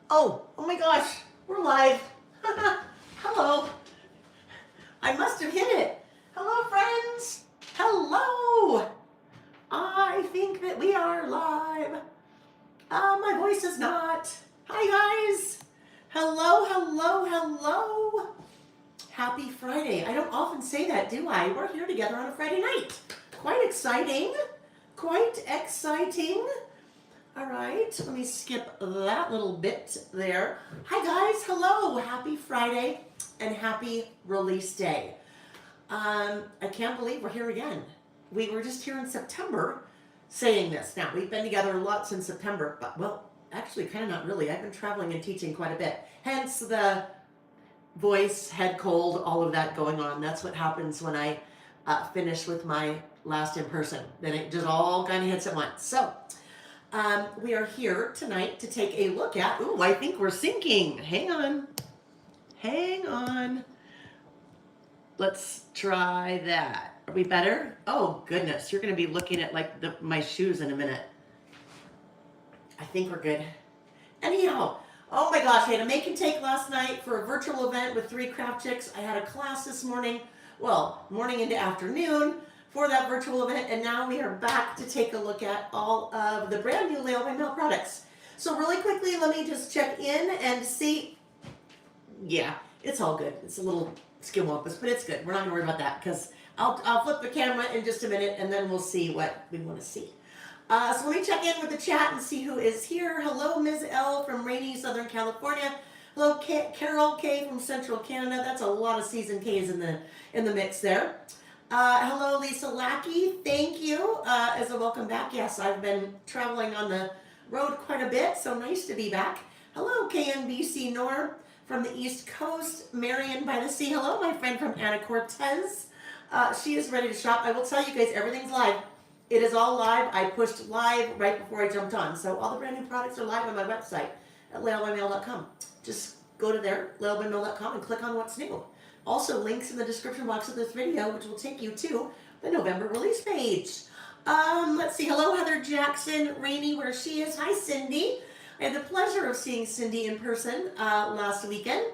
Oh my gosh, we're live. Hello. I must have hit it. Hello, friends. Hello. I think that we are live. My voice is not. Hi, guys. Hello. Happy Friday. I don't often say that, do I? We're here together on a Friday night. Quite exciting. All right, let me skip that little bit there. Hi guys, hello, happy Friday and happy release day. I can't believe we're here again. We were just here in September saying this. Now, we've been together a lot since September, but well, actually kind of not really. I've been traveling and teaching quite a bit. Hence the voice, head cold, all of that going on. That's what happens when I finish with my last in person. Then it just all kind of hits at once. So, we are here tonight to take a look at, ooh, I think we're syncing. Hang on. Let's try that. Are we better? Oh goodness, you're gonna be looking at like my shoes in a minute. I think we're good. Anyhow, oh my gosh, I had a make and take last night for a virtual event with 3 craft chicks. I had a class this morning, well, morning into afternoon, for that virtual event, and now we are back to take a look at all of the brand new Layle By Mail products. So really quickly, let me just check in and see. Yeah, it's all good. It's a little skimwampus, but it's good. We're not gonna worry about that because I'll flip the camera in just a minute and then we'll see what we want to see. So let me check in with the chat and see who is here. Hello, Ms. L from rainy Southern California. Hello, Carol K from Central Canada. That's a lot of season K's in the mix there. Hello, Lisa Lackey. Thank you as a welcome back. Yes, I've been traveling on the road quite a bit, so nice to be back. Hello, KNBC Norm from the East Coast. Marion by the Sea. Hello, my friend from Anna Cortez. She is ready to shop. I will tell you guys, everything's live. It is all live. I pushed live right before I jumped on. So all the brand new products are live on my website at laylebymail.com. Just go to there, laylebymail.com, and click on what's new. Also, links in the description box of this video, which will take you to the November release page. Let's see. Hello, Heather Jackson, Rainy, where she is. Hi, Cindy. I had the pleasure of seeing Cindy in person last weekend.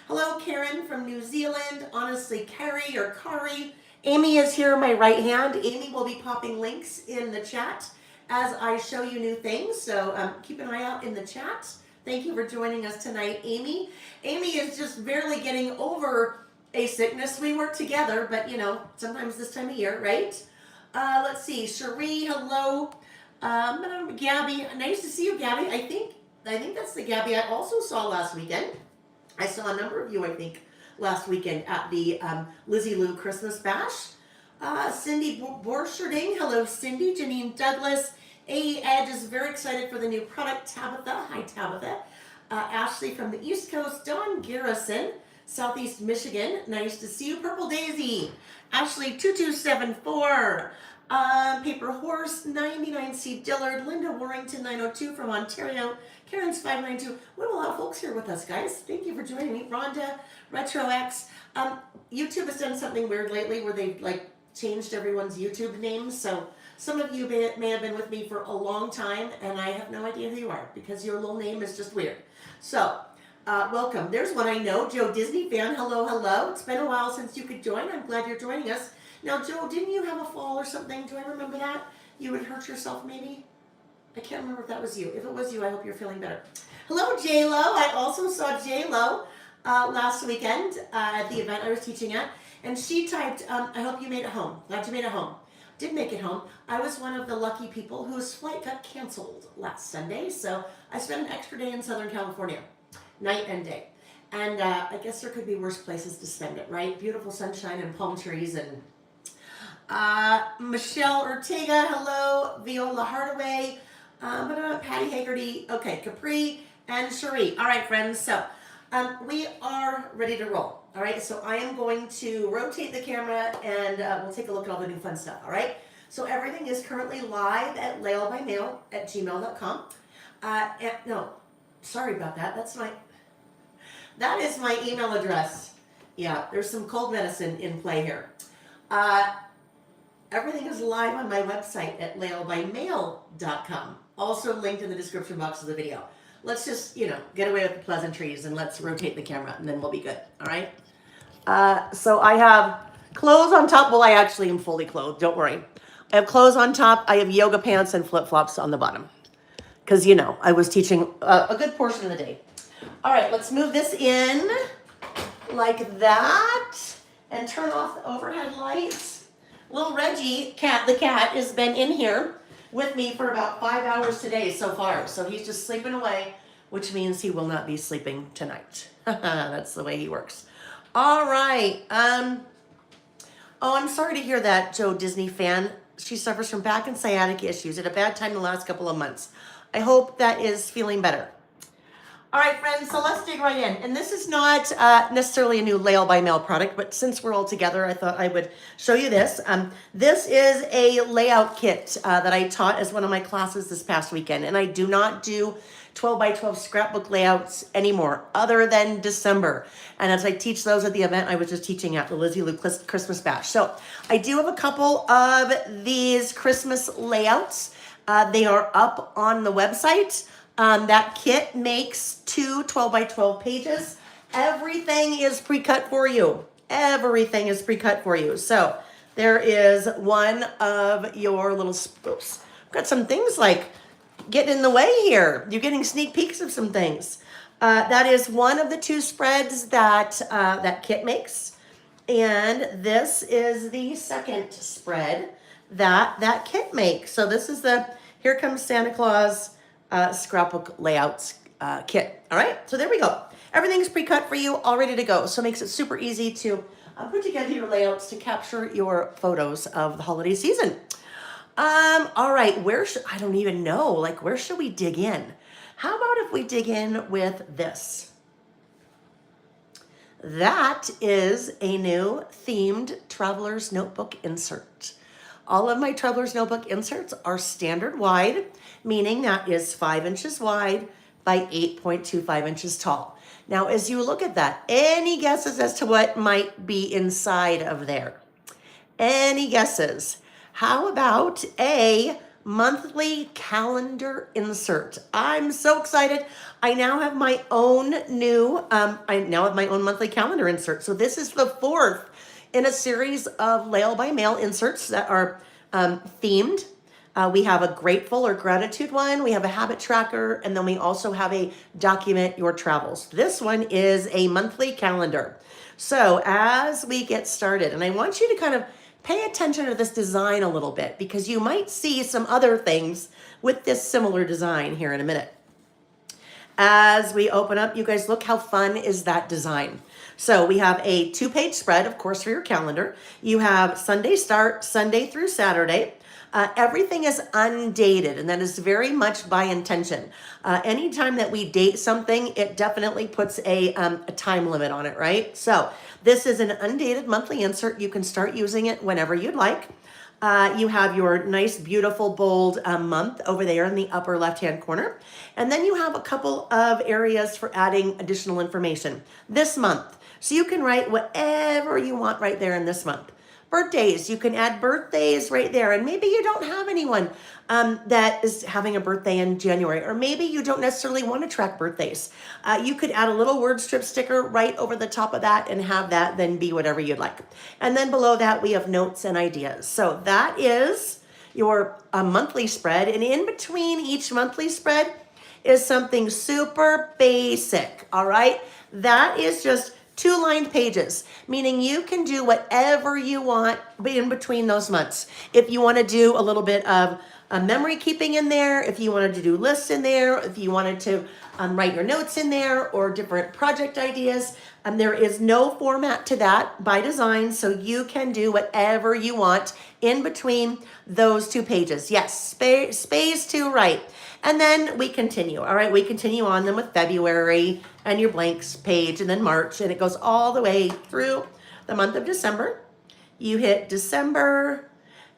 Hello, Karen from New Zealand. Honestly, Carrie or Kari. Amy is here on my right hand. Amy will be popping links in the chat as I show you new things. So keep an eye out in the chat. Thank you for joining us tonight, Amy. Amy is just barely getting over a sickness. We work together, but you know, sometimes this time of year, right? Let's see, Cherie, hello. Gabby, nice to see you, Gabby. I think that's the Gabby I also saw last weekend. I saw a number of you, I think, last weekend at the Lizzie Lou Christmas Bash. Cindy Borcherding, hello, Cindy. Janine Douglas. A. Edge is very excited for the new product. Tabitha, hi, Tabitha. Ashley from the East Coast. Dawn Garrison. Southeast Michigan, nice to see you. Purple Daisy, Ashley 2274, Paper Horse 99C Dillard, Linda Warrington 902 from Ontario, Karen's 592. We have a lot of folks here with us, guys. Thank you for joining me. Rhonda, Retro X. YouTube has done something weird lately where they've like changed everyone's YouTube names. So some of you may have been with me for a long time, and I have no idea who you are because your little name is just weird. So. Welcome. There's one I know, Joe Disney fan. Hello. It's been a while since you could join. I'm glad you're joining us. Now, Joe, didn't you have a fall or something? Do I remember that? You would hurt yourself, maybe? I can't remember if that was you. If it was you, I hope you're feeling better. Hello, J-Lo. I also saw J-Lo last weekend at the event I was teaching at, and she typed, I hope you made it home. Glad you made it home. Did make it home. I was one of the lucky people whose flight got canceled last Sunday, so I spent an extra day in Southern California. Night and day. And I guess there could be worse places to spend it, right? Beautiful sunshine and palm trees. And Michelle Ortega, hello. Viola Hardaway, Patty Hagerty, okay, Capri, and Cherie. All right, friends, so we are ready to roll. All right, so I am going to rotate the camera and we'll take a look at all the new fun stuff, all right? So everything is currently live at laylebymail@gmail.com. No, sorry about that. That is my email address. Yeah, there's some cold medicine in play here. Everything is live on my website at laylebymail.com. Also linked in the description box of the video. let's just, get away with the pleasantries and let's rotate the camera and then we'll be good. All right. So I have clothes on top. Well, I actually am fully clothed. Don't worry. I have clothes on top. I have yoga pants and flip-flops on the bottom. Because, I was teaching a good portion of the day. All right, let's move this in like that and turn off the overhead lights. Little Reggie, the cat, has been in here with me for about 5 hours today so far. So he's just sleeping away, which means he will not be sleeping tonight. That's the way he works. All right. I'm sorry to hear that, Joe Disney fan. She suffers from back and sciatica issues at a bad time the last couple of months. I hope that is feeling better. All right, friends, so let's dig right in. And this is not necessarily a new Layle by Mail product, but since we're all together, I thought I would show you this. This is a layout kit that I taught as one of my classes this past weekend. And I do not do 12 by 12 scrapbook layouts anymore, other than December. And as I teach those at the event I was just teaching at the Lizzie Lou Christmas Bash. So I do have a couple of these Christmas layouts. They are up on the website. That kit makes 2 12 by 12 pages. Everything is pre-cut for you. Everything is pre-cut for you. So there is one of your little, oops, got some things like getting in the way here. You're getting sneak peeks of some things. That is one of the 2 spreads that that kit makes. And this is the second spread that kit makes. So this is the Here Comes Santa Claus scrapbook layouts kit. All right, so there we go. Everything's pre-cut for you, all ready to go. So it makes it super easy to put together your layouts to capture your photos of the holiday season. All right, I don't even know, where should we dig in? How about if we dig in with this? That is a new themed Traveler's Notebook insert. All of my Traveler's Notebook inserts are standard wide, meaning that is 5 inches wide by 8.25 inches tall. Now, as you look at that, any guesses as to what might be inside of there? Any guesses? How about a monthly calendar insert? I'm so excited. I now have my own monthly calendar insert. So this is the 4th in a series of Layle by Mail inserts that are themed. We have a grateful or gratitude one. We have a habit tracker. And then we also have a document your travels. This one is a monthly calendar. So as we get started, and I want you to kind of pay attention to this design a little bit because you might see some other things with this similar design here in a minute. As we open up, you guys, look how fun is that design. So we have a 2-page spread, of course, for your calendar. You have Sunday start, Sunday through Saturday. Everything is undated, and that is very much by intention. Anytime that we date something, it definitely puts a time limit on it, right? So this is an undated monthly insert. You can start using it whenever you'd like. You have your nice, beautiful, bold month over there in the upper left-hand corner. And then you have a couple of areas for adding additional information. This month, so you can write whatever you want right there in this month. Birthdays, you can add birthdays right there. And maybe you don't have anyone that is having a birthday in January, or maybe you don't necessarily want to track birthdays. You could add a little word strip sticker right over the top of that and have that then be whatever you'd like. And then below that, we have notes and ideas. So that is your monthly spread. And in between each monthly spread is something super basic, all right? That is just 2 lined pages, meaning you can do whatever you want in between those months. If you want to do a little bit of memory keeping in there, if you wanted to do lists in there, if you wanted to write your notes in there or different project ideas, there is no format to that by design, so you can do whatever you want in between those 2 pages. Yes, space to write. And then we continue. All right, we continue on then with February and your blanks page, and then March, and it goes all the way through the month of December. You hit December,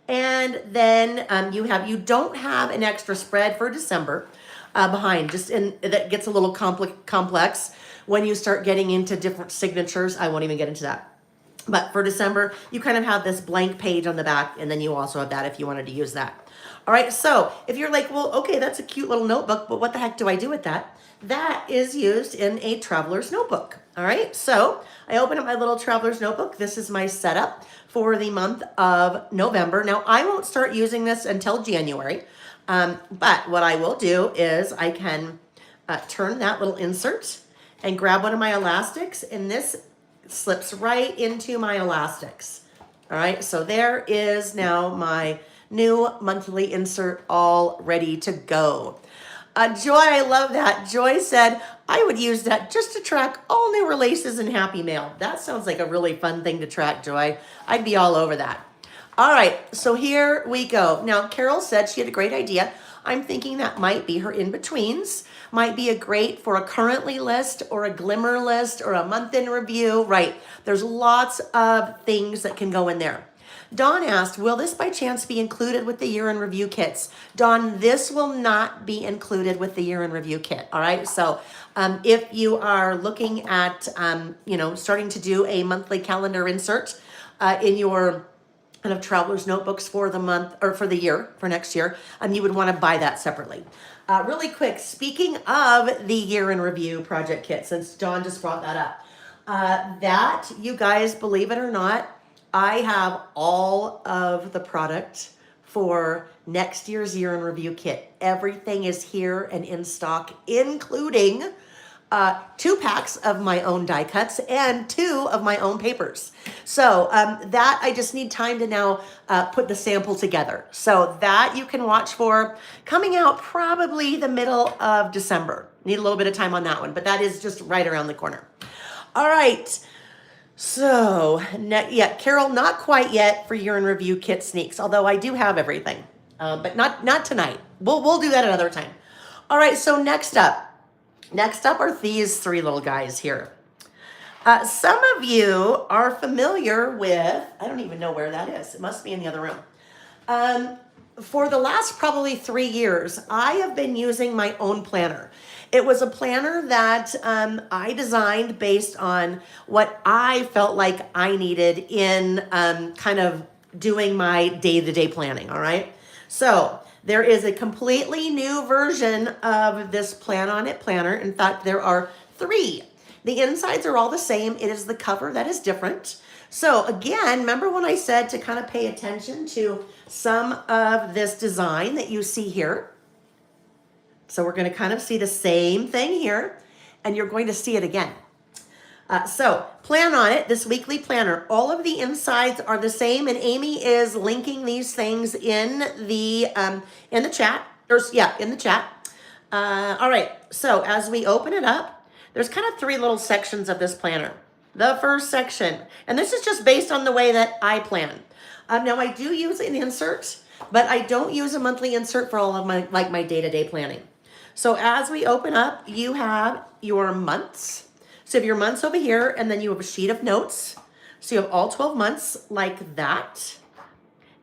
and then you don't have an extra spread for December behind. That gets a little complex when you start getting into different signatures. I won't even get into that. But for December, you kind of have this blank page on the back, and then you also have that if you wanted to use that. All right, so if you're like, well, okay, that's a cute little notebook, but what the heck do I do with that? That is used in a traveler's notebook. All right, so I open up my little traveler's notebook. This is my setup for the month of November. Now, I won't start using this until January, but what I will do is I can turn that little insert and grab one of my elastics, and this slips right into my elastics. All right, so there is now my new monthly insert all ready to go. Joy, I love that. Joy said, I would use that just to track all new releases in Happy Mail. That sounds like a really fun thing to track, Joy. I'd be all over that. All right, so here we go. Now, Carol said she had a great idea. I'm thinking that might be her in-betweens. Might be a great for a currently list or a glimmer list or a month in review. Right, there's lots of things that can go in there. Dawn asked, will this by chance be included with the year in review kits? Dawn, this will not be included with the year in review kit. All right, so if you are looking at, starting to do a monthly calendar insert in your kind of traveler's notebooks for the month or for the year, for next year, you would want to buy that separately. Really quick, speaking of the year in review project kit, since Dawn just brought that up, that, you guys, believe it or not, I have all of the product for next year's year in review kit. Everything is here and in stock, including 2 packs of my own die cuts and 2 of my own papers. So that I just need time to now put the sample together. So that you can watch for coming out probably the middle of December. Need a little bit of time on that one, but that is just right around the corner. All right. So, Carol, not quite yet for year in review kit sneaks, although I do have everything, but not tonight. We'll do that another time. All right, so next up are these 3 little guys here. Some of you are familiar with, I don't even know where that is. It must be in the other room. For the last probably 3 years, I have been using my own planner. It was a planner that I designed based on what I felt like I needed in kind of doing my day-to-day planning, all right? So there is a completely new version of this Plan On It planner. In fact, there are 3. The insides are all the same. It is the cover that is different. So again, remember when I said to kind of pay attention to some of this design that you see here? So we're going to kind of see the same thing here, and you're going to see it again. So Plan On It, this weekly planner, all of the insides are the same, and Amy is linking these things in the chat, in the chat. All right, so as we open it up, there's kind of 3 little sections of this planner. The first section, and this is just based on the way that I plan. Now I do use an insert, but I don't use a monthly insert for all of my day-to-day planning. So as we open up, you have your months. So you have your months over here, and then you have a sheet of notes. So you have all 12 months like that.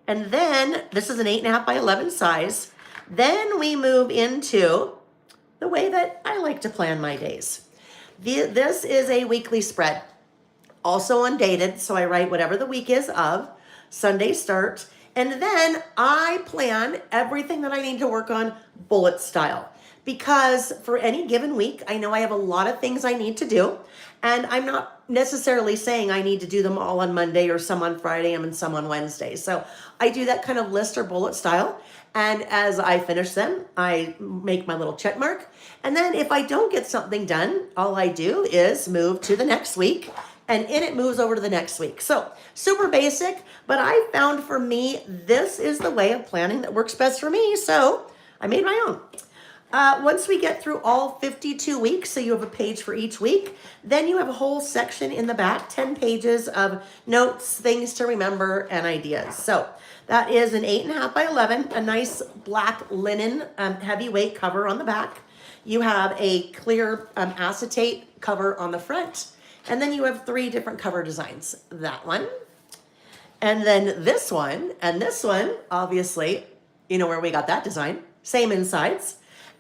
And then this is an 8.5 by 11 size. Then we move into the way that I like to plan my days. This is a weekly spread, also undated. So I write whatever the week is of, Sunday start. And then I plan everything that I need to work on bullet style. Because for any given week, I know I have a lot of things I need to do, and I'm not necessarily saying I need to do them all on Monday or some on Friday and some on Wednesday. So I do that kind of list or bullet style, and as I finish them, I make my little check mark. And then if I don't get something done, all I do is move to the next week, and in it moves over to the next week. So super basic, but I found for me, this is the way of planning that works best for me, so I made my own. Once we get through all 52 weeks, so you have a page for each week, then you have a whole section in the back, 10 pages of notes, things to remember, and ideas. So that is an 8.5 by 11, a nice black linen heavyweight cover on the back. You have a clear acetate cover on the front, and then you have 3 different cover designs. That one, and then this one, and this one, obviously, you know where we got that design, same insides.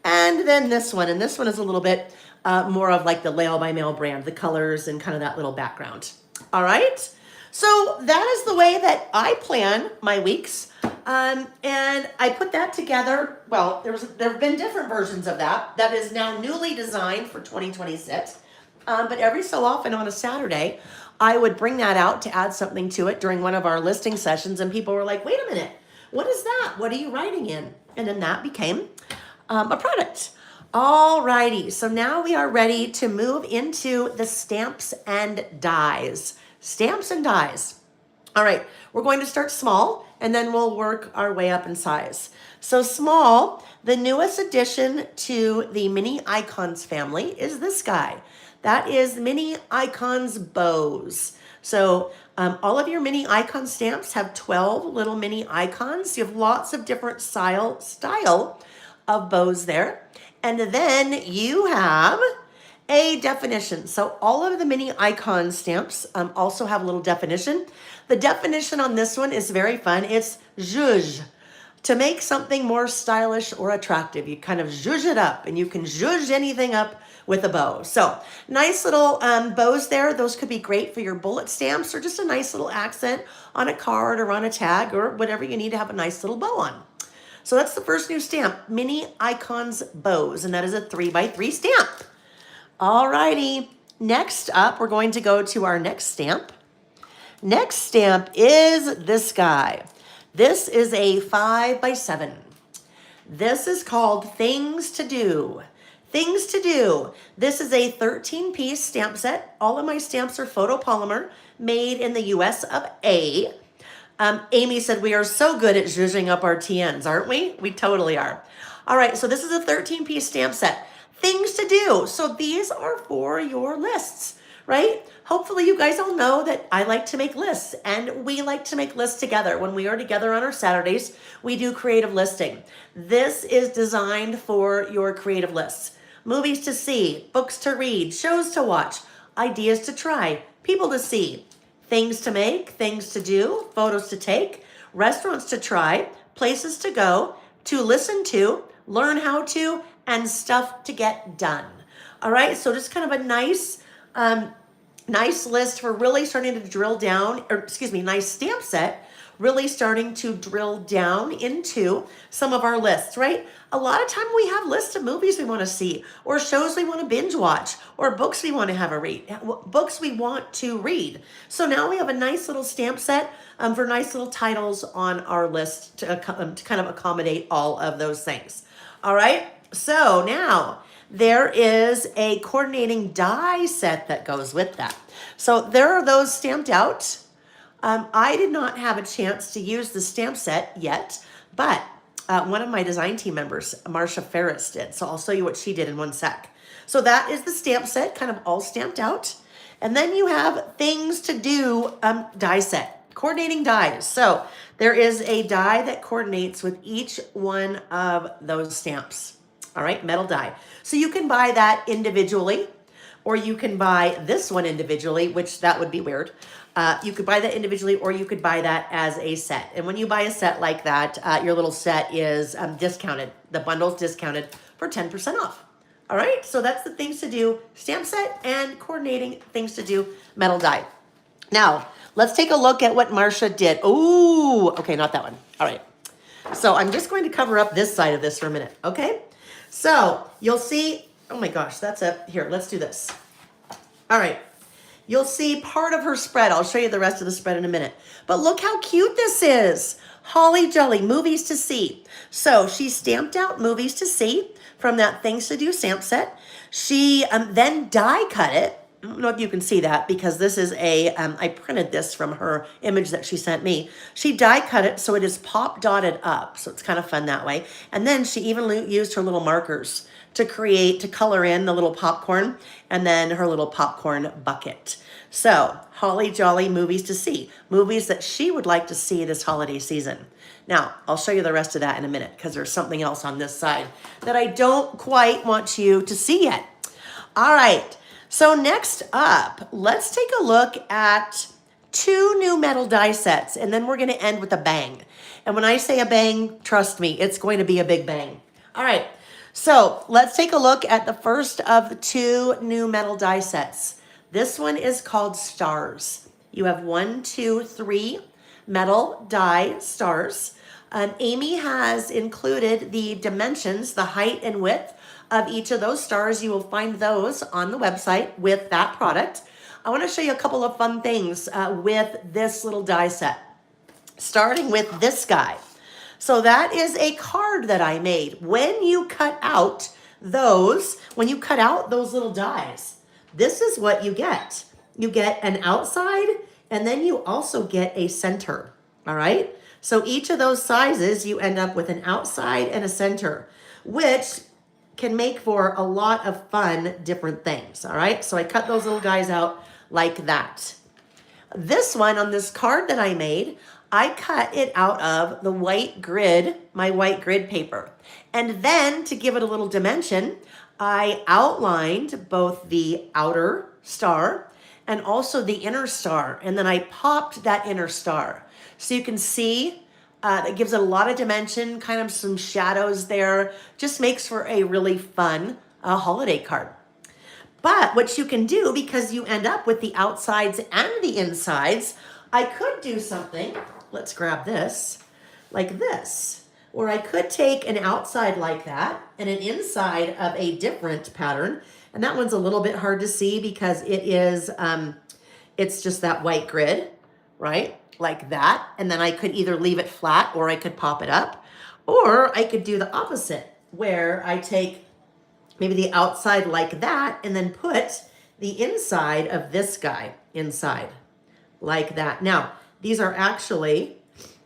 And then this one, and this one is a little bit more of like the Layle By Mail brand, the colors and kind of that little background. All right, So that is the way that I plan my weeks. And I put that together. Well, there have been different versions of that. That is now newly designed for 2026. But every so often on a Saturday, I would bring that out to add something to it during one of our listing sessions. And people were like, wait a minute, what is that? What are you writing in? And then that became a product. All righty, so now we are ready to move into the stamps and dies. Stamps and dies. All right, we're going to start small and then we'll work our way up in size. So small, the newest addition to the mini icons family is this guy. That is mini icons bows. So all of your mini icon stamps have 12 little mini icons. You have lots of different style of bows there. And then you have a definition. So all of the mini icon stamps also have a little definition. The definition on this one is very fun. It's zhuzh. To make something more stylish or attractive, you kind of zhuzh it up, and you can zhuzh anything up with a bow. So nice little bows there. Those could be great for your bullet stamps or just a nice little accent on a card or on a tag or whatever you need to have a nice little bow on. So that's the first new stamp, Mini Icons Bows, and that is a 3x3 stamp. All righty, next up, we're going to go to our next stamp. Next stamp is this guy. This is a 5x7. This is called Things to Do. Things to Do. This is a 13-piece stamp set. All of my stamps are photopolymer, made in the US of A. Amy said, we are so good at zhuzhing up our TNs, aren't we? We totally are. All right, so this is a 13-piece stamp set. Things to do. So these are for your lists, right? Hopefully you guys all know that I like to make lists, and we like to make lists together. When we are together on our Saturdays, we do creative listing. This is designed for your creative lists. Movies to see, books to read, shows to watch, ideas to try, people to see, things to make, things to do, photos to take, restaurants to try, places to go, to listen to, learn how to, and stuff to get done. All right, so just kind of a nice list for really starting to drill down, nice stamp set, really starting to drill down into some of our lists, right? A lot of time we have lists of movies we want to see, or shows we want to binge watch, or books we want to have a read, books we want to read. So now we have a nice little stamp set for nice little titles on our list to kind of accommodate all of those things. All right, so now there is a coordinating die set that goes with that. So there are those stamped out. I did not have a chance to use the stamp set yet, but one of my design team members, Marsha Ferris, did. So I'll show you what she did in one sec. So that is the stamp set, kind of all stamped out. And then you have things to do die set, coordinating dies. So there is a die that coordinates with each one of those stamps. All right, metal die. So you can buy that individually, or you can buy this one individually, which that would be weird. You could buy that individually, or you could buy that as a set. And when you buy a set like that, your little set is discounted. The bundle's discounted for 10% off. All right, so that's the things to do stamp set and coordinating things to do metal die. Now, let's take a look at what Marsha did. Ooh, okay, not that one. All right. So I'm just going to cover up this side of this for a minute, okay? So you'll see, oh my gosh, here, let's do this. All right. You'll see part of her spread. I'll show you the rest of the spread in a minute. But look how cute this is. Holly Jolly, movies to see. So she stamped out movies to see from that Things to Do stamp set. She then die cut it. I don't know if you can see that because this is I printed this from her image that she sent me. She die cut it so it is pop dotted up. So it's kind of fun that way. And then she even used her little markers to color in the little popcorn and then her little popcorn bucket. So Holly Jolly movies to see, movies that she would like to see this holiday season. Now, I'll show you the rest of that in a minute because there's something else on this side that I don't quite want you to see yet. All right, so next up, let's take a look at 2 new metal die sets, and then we're gonna end with a bang. And when I say a bang, trust me, it's going to be a big bang. All right. So let's take a look at the first of the 2 new metal die sets. This one is called Stars. You have 1, 2, 3 metal die stars. Amy has included the dimensions, the height and width of each of those stars. You will find those on the website with that product. I want to show you a couple of fun things with this little die set, starting with this guy. So that is a card that I made. When you cut out those little dies, this is what you get. You get an outside, and then you also get a center, all right? So each of those sizes, you end up with an outside and a center, which can make for a lot of fun different things, all right? So I cut those little guys out like that. This one on this card that I made, I cut it out of the white grid, my white grid paper. And then to give it a little dimension, I outlined both the outer star and also the inner star. And then I popped that inner star. So you can see that gives it a lot of dimension, kind of some shadows there. Just makes for a really fun holiday card. But what you can do, because you end up with the outsides and the insides, I could do something, let's grab this, like this, where I could take an outside like that and an inside of a different pattern. And that one's a little bit hard to see because it is, it's just that white grid, right? Like that. And then I could either leave it flat or I could pop it up, or I could do the opposite where I take maybe the outside like that and then put the inside of this guy inside like that. Now, these are actually,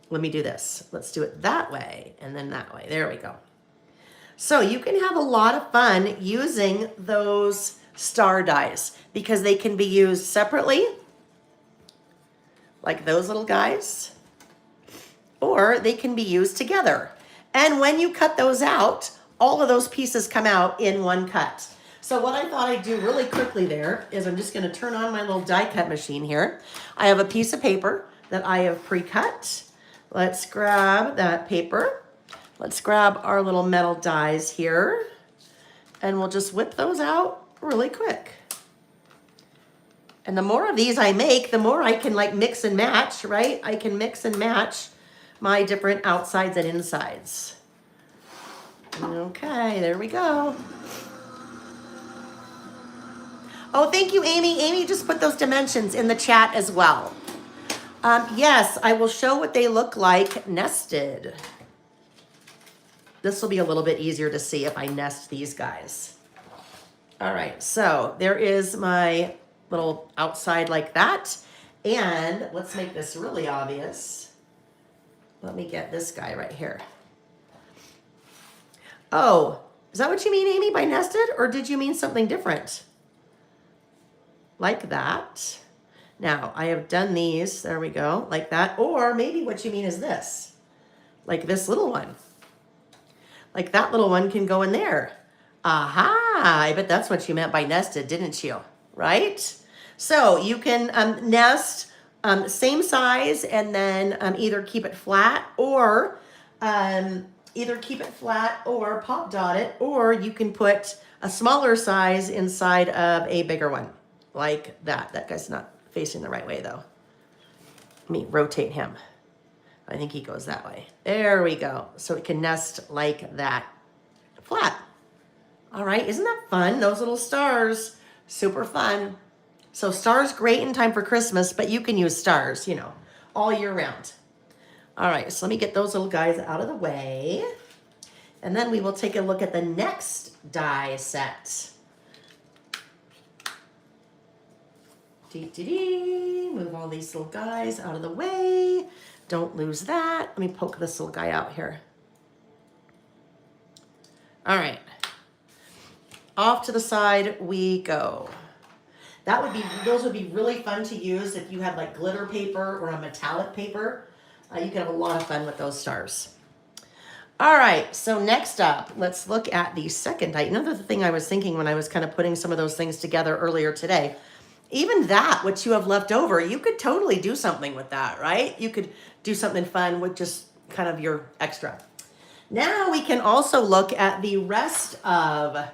let me do this. Let's do it that way and then that way. There we go. So you can have a lot of fun using those star dies because they can be used separately, like those little guys, or they can be used together. And when you cut those out, all of those pieces come out in one cut. So what I thought I'd do really quickly there is I'm just going to turn on my little die cut machine here. I have a piece of paper that I have pre-cut. Let's grab that paper. Let's grab our little metal dies here, and we'll just whip those out really quick. And the more of these I make, the more I can like mix and match, right? I can mix and match my different outsides and insides. Okay, there we go. Oh, thank you, Amy. Amy just put those dimensions in the chat as well. Yes, I will show what they look like nested. This will be a little bit easier to see if I nest these guys. All right, so there is my little outside like that. And let's make this really obvious. Let me get this guy right here. Oh, is that what you mean, Amy, by nested? Or did you mean something different? Like that. Now, I have done these, there we go, like that. Or maybe what you mean is this, like this little one. Like that little one can go in there. Aha, I bet that's what you meant by nested, didn't you? Right? So you can nest same size and then either keep it flat or pop dot it, or you can put a smaller size inside of a bigger one like that. That guy's not facing the right way though. Let me rotate him. I think he goes that way. There we go. So it can nest like that, flat. All right, isn't that fun? Those little stars, super fun. So stars great in time for Christmas, but you can use stars, you know, all year round. All right, so let me get those little guys out of the way. And then we will take a look at the next die set. Move all these little guys out of the way. Don't lose that. Let me poke this little guy out here. All right. Off to the side we go. Those would be really fun to use if you had like glitter paper or a metallic paper. You can have a lot of fun with those stars. All right, so next up, let's look at the second die. Another thing I was thinking when I was kind of putting some of those things together earlier today, even that, what you have left over, you could totally do something with that, right? You could do something fun with just kind of your extra. Now we can also look at the rest of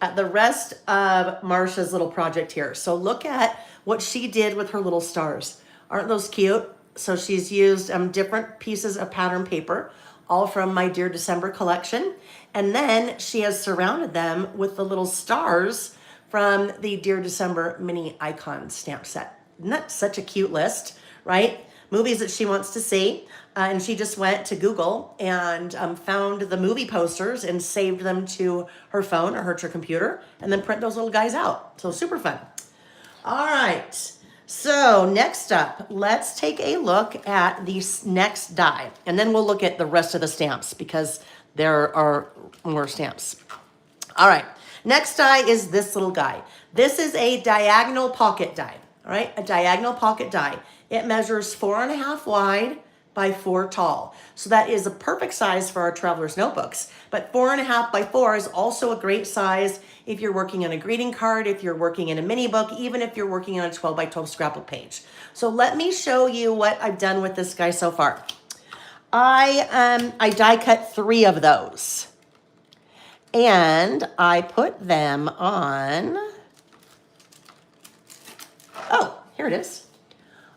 at the rest of Marsha's little project here. So look at what she did with her little stars. Aren't those cute? So she's used different pieces of pattern paper, all from my Dear December collection. And then she has surrounded them with the little stars from the Dear December mini icon stamp set. Isn't that such a cute list, right? Movies that she wants to see. And she just went to Google and found the movie posters and saved them to her phone or her computer and then print those little guys out. So super fun. All right. So next up, let's take a look at the next die. And then we'll look at the rest of the stamps because there are more stamps. All right. Next die is this little guy. This is a diagonal pocket die. All right. A diagonal pocket die. It measures 4.5 wide by 4 tall. So that is a perfect size for our traveler's notebooks. But 4.5 by 4 is also a great size if you're working on a greeting card, if you're working in a mini book, even if you're working on a 12 by 12 scrapbook page. So let me show you what I've done with this guy so far. I die cut 3 of those. And I put them on, oh, here it is.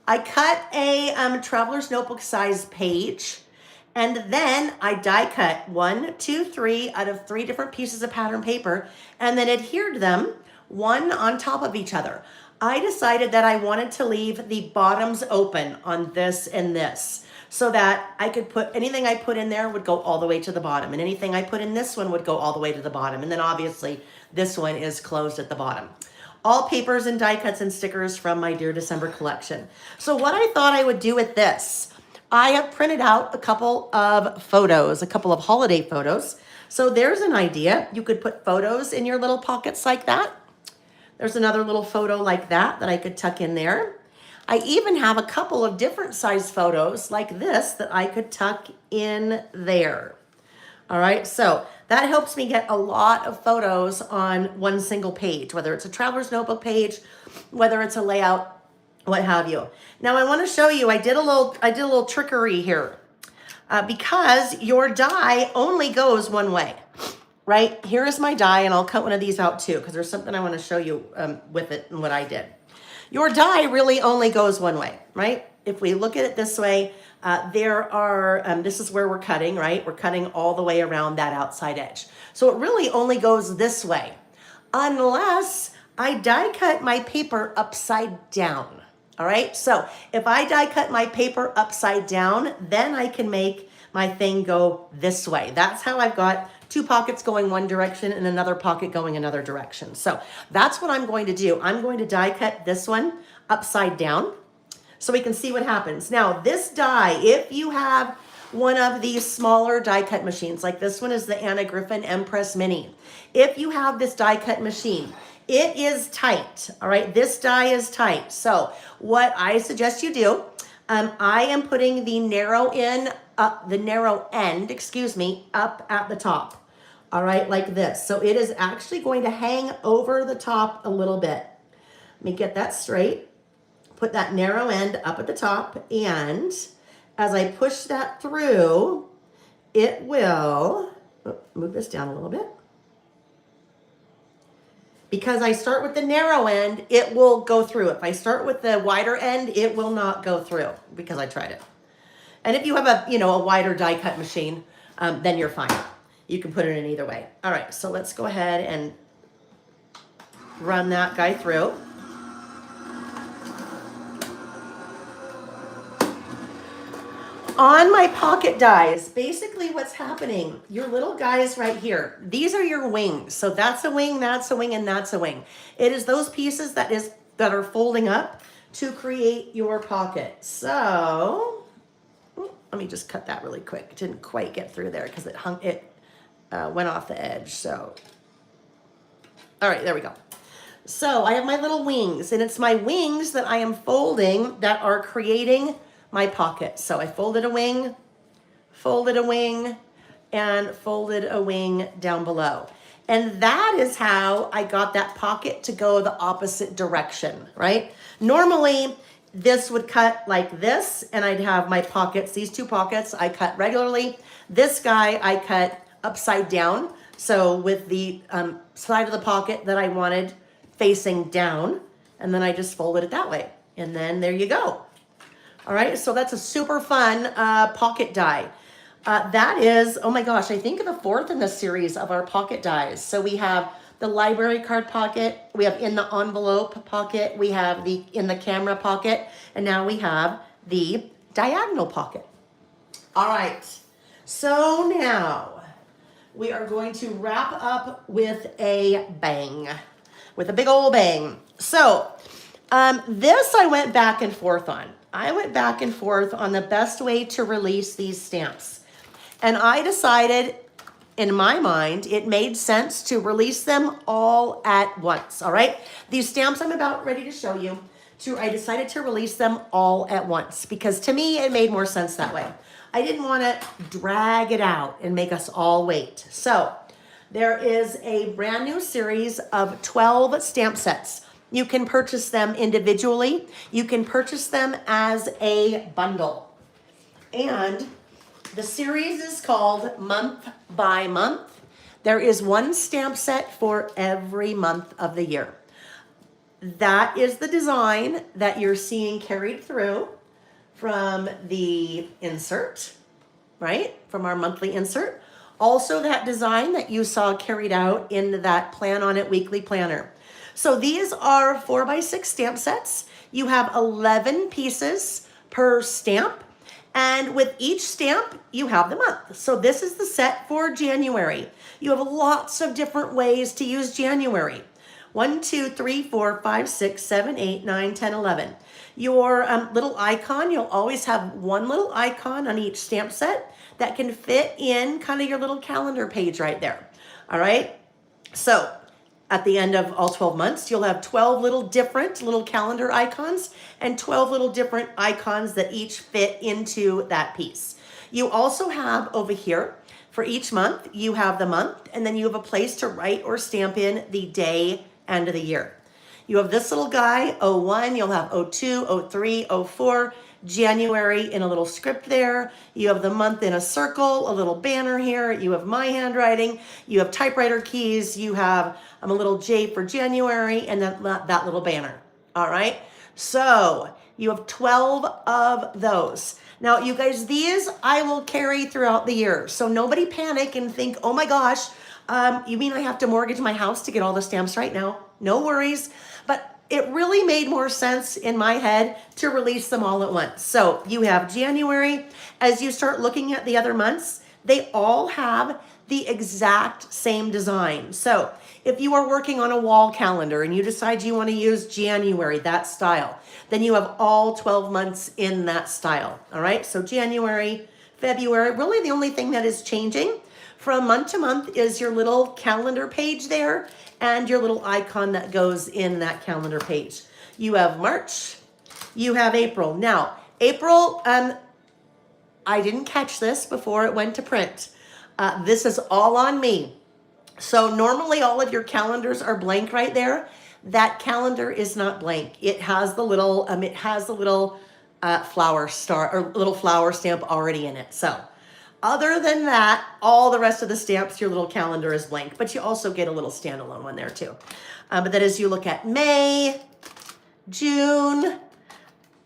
I cut a traveler's notebook size page, and then I die cut 1, 2, 3 out of 3 different pieces of pattern paper, and then adhered them one on top of each other. I decided that I wanted to leave the bottoms open on this and this, so that I could put anything I put in there would go all the way to the bottom, and anything I put in this one would go all the way to the bottom, and then obviously this one is closed at the bottom. All papers and die cuts and stickers from my Dear December collection. So what I thought I would do with this, I have printed out a couple of photos, a couple of holiday photos. So there's an idea. You could put photos in your little pockets like that. There's another little photo like that I could tuck in there. I even have a couple of different size photos like this that I could tuck in there. All right, so that helps me get a lot of photos on one single page, whether it's a traveler's notebook page, whether it's a layout, what have you. Now I want to show you, I did a little trickery here because your die only goes one way, right? Here is my die, and I'll cut one of these out too because there's something I want to show you with it and what I did. Your die really only goes one way, right? If we look at it this way, this is where we're cutting, right? We're cutting all the way around that outside edge. So it really only goes this way, unless I die cut my paper upside down, all right? So if I die cut my paper upside down, then I can make my thing go this way. That's how I've got 2 pockets going one direction and another pocket going another direction. So that's what I'm going to do. I'm going to die cut this one upside down, so we can see what happens. Now this die, if you have one of these smaller die cut machines, like this one is the Anna Griffin Empress Mini. If you have this die cut machine, it is tight, all right? This die is tight. So what I suggest you do, I am putting the narrow end, up at the top, all right, like this. So it is actually going to hang over the top a little bit. Let me get that straight. Put that narrow end up at the top, and as I push that through, it will, move this down a little bit. Because I start with the narrow end, it will go through. If I start with the wider end, it will not go through because I tried it. And if you have a wider die cut machine, then you're fine. You can put it in either way. All right, so let's go ahead and run that guy through. On my pocket dies, basically what's happening, your little guys right here, these are your wings. So that's a wing, and that's a wing. It is those pieces that are folding up to create your pocket. So let me just cut that really quick. It didn't quite get through there because it went off the edge. So, all right, there we go. So I have my little wings, and it's my wings that I am folding that are creating my pocket. So I folded a wing, and folded a wing down below. And that is how I got that pocket to go the opposite direction, right? Normally, this would cut like this, and I'd have my pockets, these 2 pockets I cut regularly. This guy I cut upside down So with the side of the pocket that I wanted facing down, and then I just folded it that way. And then there you go. All right, so that's a super fun pocket die. That is, oh my gosh, I think the fourth in the series of our pocket dies. So we have the library card pocket, we have in the envelope pocket, we have the in the camera pocket, and now we have the diagonal pocket. All right, so now we are going to wrap up with a bang, with a big old bang. So this I went back and forth on. I went back and forth on the best way to release these stamps. And I decided, in my mind, it made sense to release them all at once, all right? These stamps I'm about ready to show you, I decided to release them all at once because to me, it made more sense that way. I didn't want to drag it out and make us all wait. So there is a brand new series of 12 stamp sets. You can purchase them individually. You can purchase them as a bundle. And the series is called Month by Month. There is one stamp set for every month of the year. That is the design that you're seeing carried through from the insert, right? From our monthly insert. Also that design that you saw carried out in that Plan On It weekly planner. So these are 4x6 stamp sets. You have 11 pieces per stamp. And with each stamp, you have the month. So this is the set for January. You have lots of different ways to use January. 1, 2, 3, 4, 5, 6, 7, 8, 9, 10, 11. Your little icon, you'll always have one little icon on each stamp set that can fit in kind of your little calendar page right there. All right. So at the end of all 12 months, you'll have 12 little different little calendar icons and 12 little different icons that each fit into that piece. You also have over here, for each month, you have the month, and then you have a place to write or stamp in the day and of the year. You have this little guy, 01, you'll have 02, 03, 04, January in a little script there. You have the month in a circle, a little banner here. You have my handwriting. You have typewriter keys. You have a little J for January and then that little banner. All right. So you have 12 of those. Now, you guys, these I will carry throughout the year. So nobody panic and think, oh my gosh, you mean I have to mortgage my house to get all the stamps right now? No worries. But it really made more sense in my head to release them all at once. So you have January. As you start looking at the other months, they all have the exact same design. So if you are working on a wall calendar and you decide you want to use January, that style, then you have all 12 months in that style. All right. So January, February, really the only thing that is changing from month to month is your little calendar page there and your little icon that goes in that calendar page. You have March, you have April. Now, April, I didn't catch this before it went to print. This is all on me. So normally all of your calendars are blank right there. That calendar is not blank. It has the little, flower star or little flower stamp already in it. So other than that, all the rest of the stamps, your little calendar is blank, but you also get a little standalone one there too. But then as you look at May, June,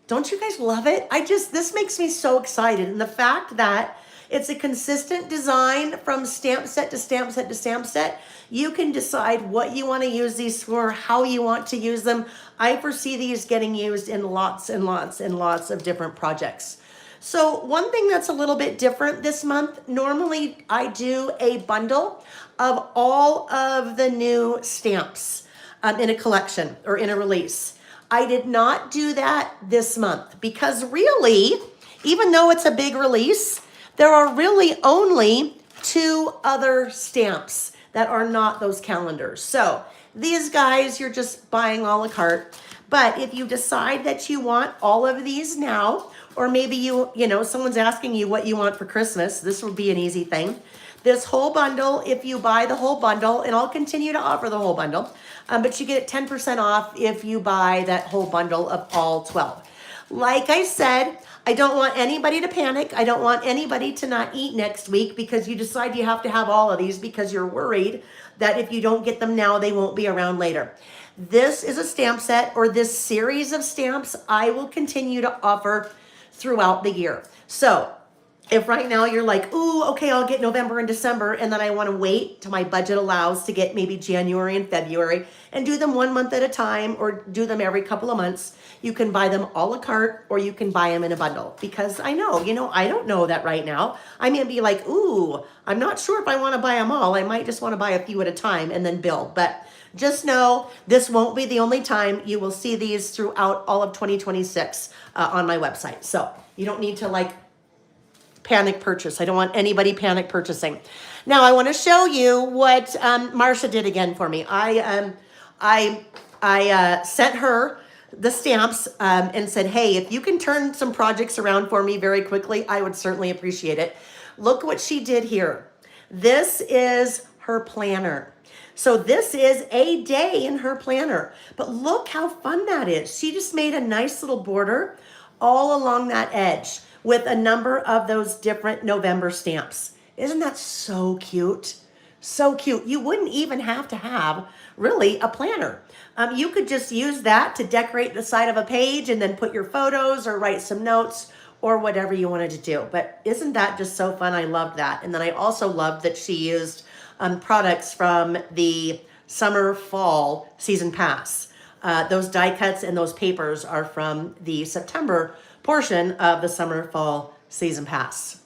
don't you guys love it? This makes me so excited. And the fact that it's a consistent design from stamp set to stamp set to stamp set. You can decide what you want to use these for, how you want to use them. I foresee these getting used in lots and lots and lots of different projects. So one thing that's a little bit different this month, normally I do a bundle of all of the new stamps in a collection or in a release. I did not do that this month because really, even though it's a big release, there are really only 2 other stamps that are not those calendars. So these guys, you're just buying a la carte. But if you decide that you want all of these now, or maybe you know, someone's asking you what you want for Christmas, this would be an easy thing. This whole bundle, if you buy the whole bundle, and I'll continue to offer the whole bundle, but you get 10% off if you buy that whole bundle of all 12. Like I said, I don't want anybody to panic. I don't want anybody to not eat next week because you decide you have to have all of these because you're worried that if you don't get them now, they won't be around later. This is a stamp set, or this series of stamps I will continue to offer throughout the year. So if right now you're like, ooh, okay, I'll get November and December, and then I want to wait till my budget allows to get maybe January and February and do them 1 month at a time or do them every couple of months, you can buy them a la carte or you can buy them in a bundle. Because I know, I don't know that right now. I may be like, ooh, I'm not sure if I want to buy them all. I might just want to buy a few at a time and then build. But just know this won't be the only time you will see these throughout all of 2026 on my website. So you don't need to like panic purchase. I don't want anybody panic purchasing. Now I want to show you what Marsha did again for me. I sent her the stamps and said, hey, if you can turn some projects around for me very quickly, I would certainly appreciate it. Look what she did here. This is her planner. So this is a day in her planner, but look how fun that is. She just made a nice little border all along that edge with a number of those different November stamps. Isn't that so cute? So cute. You wouldn't even have to have really a planner. You could just use that to decorate the side of a page and then put your photos or write some notes or whatever you wanted to do. But isn't that just so fun? I loved that. And then I also loved that she used products from the summer fall season pass. Those die cuts and those papers are from the September portion of the summer fall season pass.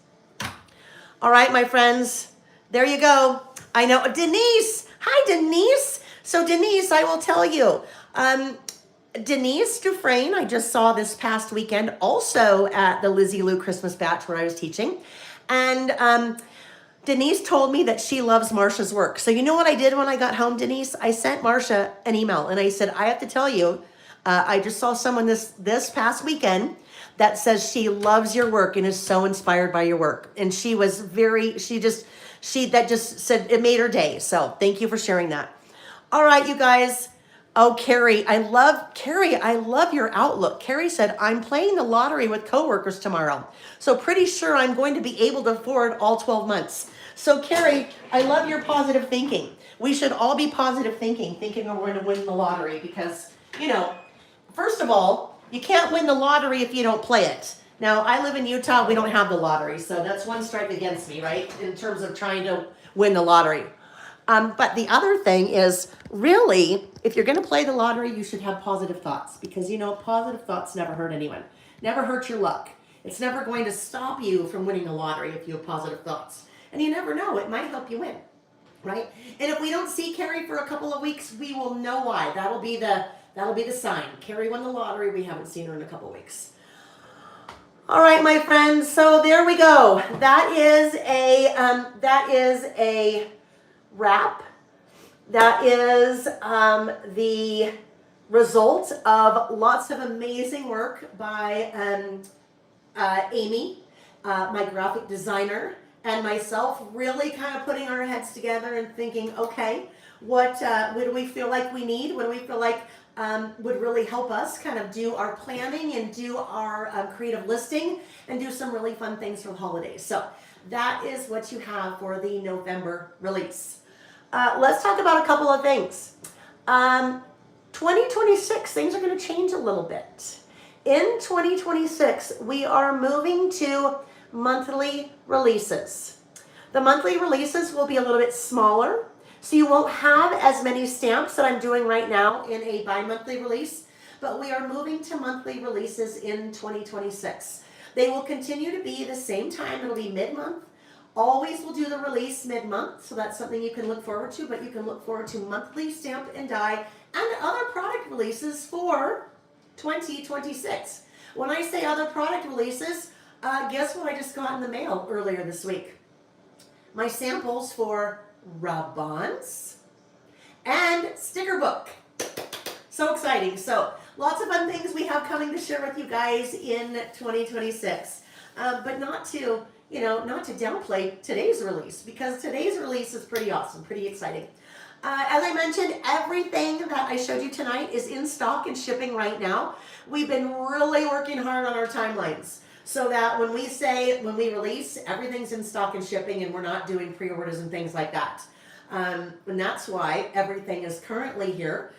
All right, my friends, there you go. I know, Denise. Hi, Denise. So Denise, I will tell you, Denise Dufresne, I just saw this past weekend also at the Lizzie Lou Christmas Batch where I was teaching. And Denise told me that she loves Marsha's work. So you know what I did when I got home, Denise? I sent Marsha an email and I said, I have to tell you, I just saw someone this past weekend that says she loves your work and is so inspired by your work. And she was that just said it made her day. So thank you for sharing that. All right, you guys. Oh, Carrie, I love your outlook. Carrie said, I'm playing the lottery with coworkers tomorrow. So pretty sure I'm going to be able to afford all 12 months. So Carrie, I love your positive thinking. We should all be positive thinking we're going to win the lottery because, first of all, you can't win the lottery if you don't play it. Now, I live in Utah. We don't have the lottery. So that's one strike against me, right? In terms of trying to win the lottery. But the other thing is, really, if you're going to play the lottery, you should have positive thoughts because, positive thoughts never hurt anyone. Never hurt your luck. It's never going to stop you from winning the lottery if you have positive thoughts. And you never know. It might help you win, right? And if we don't see Carrie for a couple of weeks, we will know why. That'll be the sign. Carrie won the lottery. We haven't seen her in a couple of weeks. All right, my friends. So there we go. That is a wrap. That is the result of lots of amazing work by Amy, my graphic designer, and myself, really kind of putting our heads together and thinking, okay, what do we feel like we need? What do we feel like would really help us kind of do our planning and do our creative listing and do some really fun things for the holidays. So that is what you have for the November release. Let's talk about a couple of things. 2026, things are going to change a little bit. In 2026, we are moving to monthly releases. The monthly releases will be a little bit smaller, so you won't have as many stamps that I'm doing right now in a bi-monthly release, but we are moving to monthly releases in 2026. They will continue to be the same time. It'll be mid-month. Always will do the release mid-month, so that's something you can look forward to, but you can look forward to monthly stamp and die and other product releases for 2026. When I say other product releases, guess what I just got in the mail earlier this week? My samples for rub-ons and sticker book. So exciting. So lots of fun things we have coming to share with you guys in 2026, but not to downplay today's release, because today's release is pretty awesome, pretty exciting. As I mentioned, everything that I showed you tonight is in stock and shipping right now. We've been really working hard on our timelines. so that when we release, everything's in stock and shipping, and we're not doing pre-orders and things like that. And that's why everything is currently here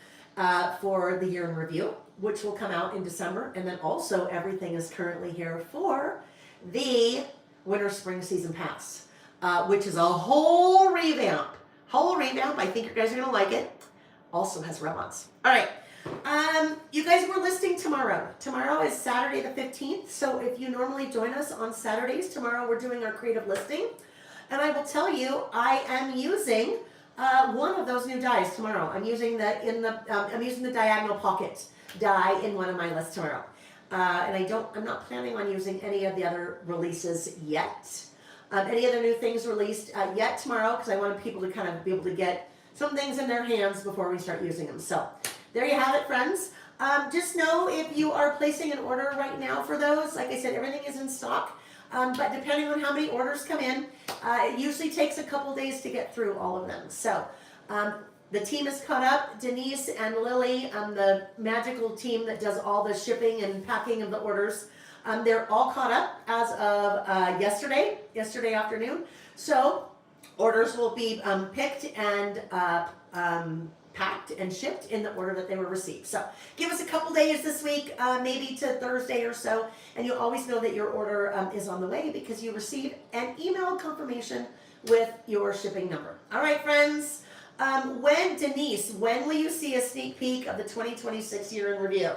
for the year in review, which will come out in December. And then also everything is currently here for the winter spring season pass, which is a whole revamp. I think you guys are going to like it. Also has rub-ons. All right. You guys, we're listing tomorrow. Tomorrow is Saturday the 15th. So if you normally join us on Saturdays, tomorrow we're doing our creative listing. And I will tell you, I am using one of those new dies tomorrow. I'm using the diagonal pocket die in one of my lists tomorrow. And I'm not planning on using any of the other releases yet. Any other new things released yet tomorrow, because I want people to kind of be able to get some things in their hands before we start using them. So there you have it, friends. Just know if you are placing an order right now for those, like I said, everything is in stock. But depending on how many orders come in, it usually takes a couple days to get through all of them. So the team is caught up. Denise and Lily, the magical team that does all the shipping and packing of the orders, they're all caught up as of yesterday afternoon. So orders will be picked and packed and shipped in the order that they were received. So give us a couple days this week, maybe to Thursday or so, and you'll always know that your order is on the way because you receive an email confirmation with your shipping number. All right, friends. Denise, when will you see a sneak peek of the 2026 year in review?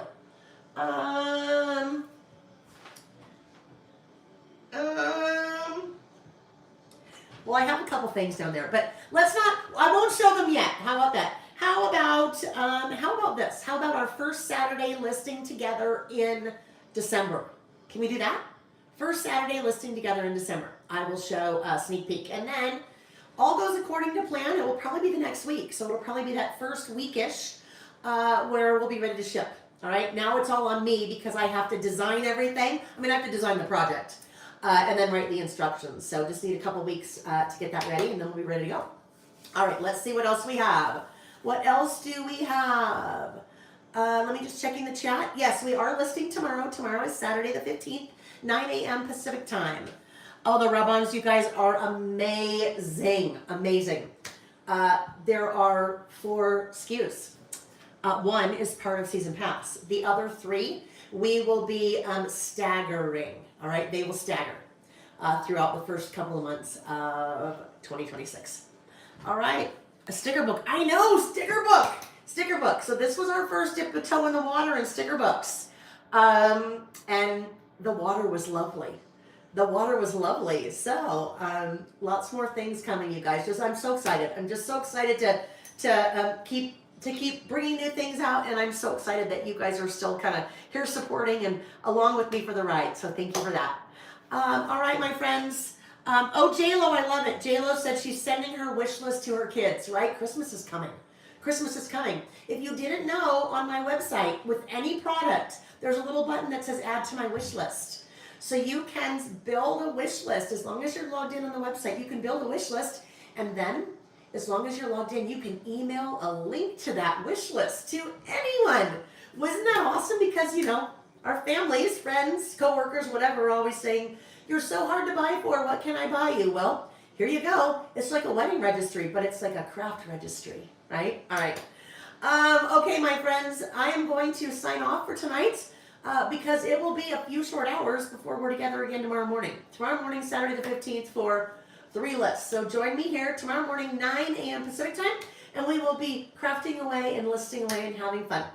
Well, I have a couple things down there, but I won't show them yet. How about that? How about this? How about our first Saturday listing together in December? Can we do that? First Saturday listing together in December. I will show a sneak peek. And then all goes according to plan. It will probably be the next week. So it'll probably be that first weekish where we'll be ready to ship. All right. Now it's all on me because I have to design everything. I have to design the project and then write the instructions. So just need a couple weeks to get that ready, and then we'll be ready to go. All right. Let's see what else we have. What else do we have? Let me just checking the chat. Yes, we are listing tomorrow. Tomorrow is Saturday the 15th, 9 a.m. Pacific time. Oh, the rub-ons, you guys, are amazing. Amazing. There are 4 SKUs. One is part of Season Pass. The other 3, we will be staggering. All right, they will stagger throughout the first couple of months of 2026. All right, a sticker book. I know, sticker book. Sticker book. So this was our first dip the toe in the water in sticker books. And the water was lovely. The water was lovely. So lots more things coming, you guys. I'm so excited. I'm just so excited to keep bringing new things out, and I'm so excited that you guys are still kind of here supporting and along with me for the ride. So thank you for that. All right, my friends. J-Lo, I love it. J-Lo said she's sending her wish list to her kids, right? Christmas is coming. Christmas is coming. If you didn't know, on my website, with any product, there's a little button that says add to my wish list. So you can build a wish list. As long as you're logged in on the website, you can build a wish list, and then as long as you're logged in, you can email a link to that wish list to anyone. Wasn't that awesome? Because, our families, friends, coworkers, whatever, are always saying, you're so hard to buy for. What can I buy you? Well, here you go. It's like a wedding registry, but it's like a craft registry, right? All right. Okay, my friends, I am going to sign off for tonight because it will be a few short hours before we're together again tomorrow morning. Tomorrow morning, Saturday the 15th, for 3 lists. So join me here tomorrow morning, 9 a.m. Pacific time, and we will be crafting away and listing away and having fun.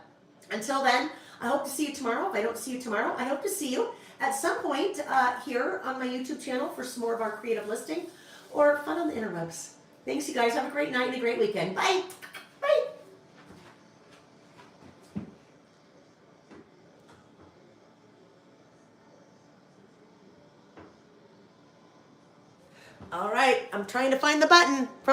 Until then, I hope to see you tomorrow. If I don't see you tomorrow, I hope to see you at some point here on my YouTube channel for some more of our creative listing or fun on the interwebs. Thanks, you guys. Have a great night and a great weekend. Bye. Bye. All right. I'm trying to find the button from